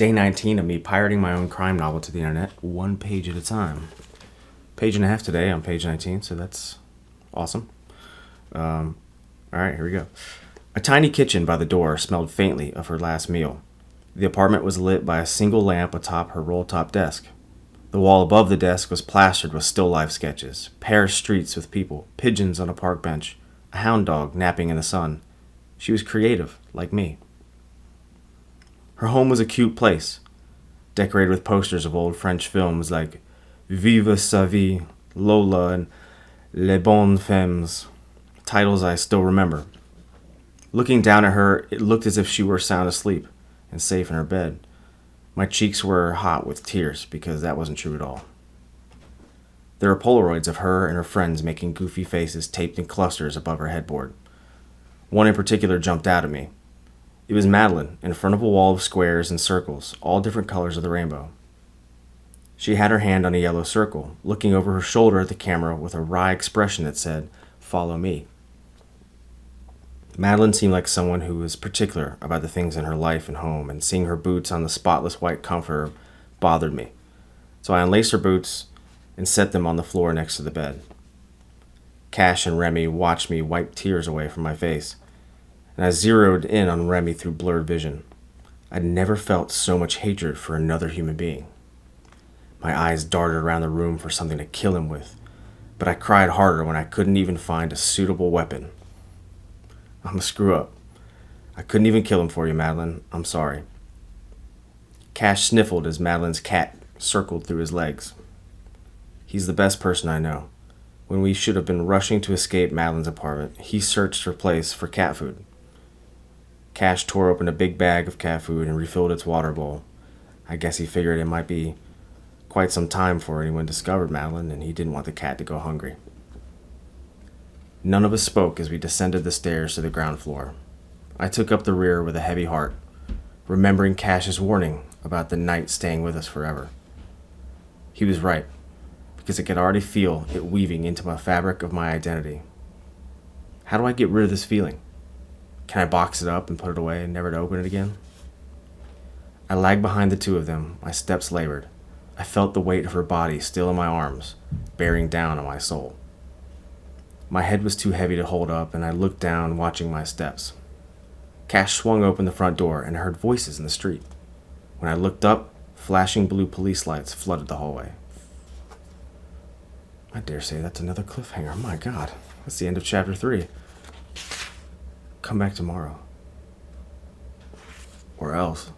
Day 19 of me pirating my own crime novel to the internet, one page at a time. Page and a half today on page 19, so that's awesome. Alright, here we go. A tiny kitchen by the door smelled faintly of her last meal. The apartment was lit by a single lamp atop her roll-top desk. The wall above the desk was plastered with still life sketches, Paris streets with people, pigeons on a park bench, a hound dog napping in the sun. She was creative, like me. Her home was a cute place, decorated with posters of old French films like Vive sa vie, Lola, and Les Bonnes Femmes, titles I still remember. Looking down at her, it looked as if she were sound asleep and safe in her bed. My cheeks were hot with tears because that wasn't true at all. There were Polaroids of her and her friends making goofy faces taped in clusters above her headboard. One in particular jumped out at me. It was Madeline in front of a wall of squares and circles, all different colors of the rainbow. She had her hand on a yellow circle, looking over her shoulder at the camera with a wry expression that said, "Follow me." Madeline seemed like someone who was particular about the things in her life and home, and seeing her boots on the spotless white comforter bothered me. So I unlaced her boots and set them on the floor next to the bed. Cash and Remy watched me wipe tears away from my face, and I zeroed in on Remy through blurred vision. I'd never felt so much hatred for another human being. My eyes darted around the room for something to kill him with, but I cried harder when I couldn't even find a suitable weapon. I'm a screw-up. I couldn't even kill him for you, Madeline. I'm sorry. Cash sniffled as Madeline's cat circled through his legs. He's the best person I know. When we should have been rushing to escape Madeline's apartment, he searched her place for cat food. Cash tore open a big bag of cat food and refilled its water bowl. I guess he figured it might be quite some time before anyone discovered Madeline, and he didn't want the cat to go hungry. None of us spoke as we descended the stairs to the ground floor. I took up the rear with a heavy heart, remembering Cash's warning about the night staying with us forever. He was right, because I could already feel it weaving into the fabric of my identity. How do I get rid of this feeling? Can I box it up and put it away and never to open it again? I lagged behind the two of them, my steps labored. I felt the weight of her body still in my arms, bearing down on my soul. My head was too heavy to hold up, and I looked down, watching my steps. Cash swung open the front door, and I heard voices in the street. When I looked up, flashing blue police lights flooded the hallway. I dare say that's another cliffhanger. My God, that's the end of chapter 3. Come back tomorrow. Or else.